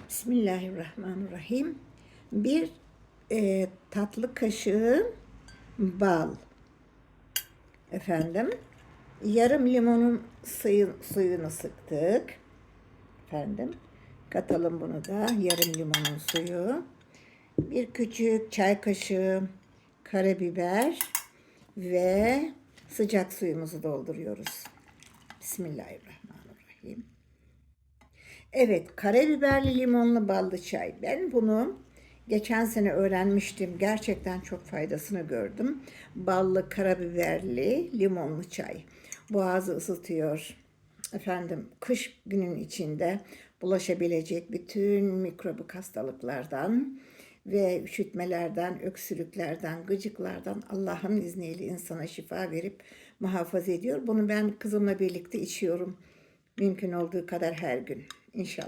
Bismillahirrahmanirrahim. Bir tatlı kaşığı bal. Efendim, yarım limonun suyunu sıktık. Efendim, katalım bunu da. Yarım limonun suyu. Bir küçük çay kaşığı karabiber ve sıcak suyumuzu dolduruyoruz. Bismillahirrahmanirrahim. Evet, karabiberli limonlu ballı çay. Ben bunu geçen sene öğrenmiştim. Gerçekten çok faydasını gördüm. Ballı, karabiberli, limonlu çay. Boğazı ısıtıyor. Efendim, kış günün içinde bulaşabilecek bütün mikrobik hastalıklardan ve üşütmelerden, öksürüklerden, gıcıklardan Allah'ın izniyle insana şifa verip muhafaza ediyor. Bunu ben kızımla birlikte içiyorum. Mümkün olduğu kadar her gün. İnşallah.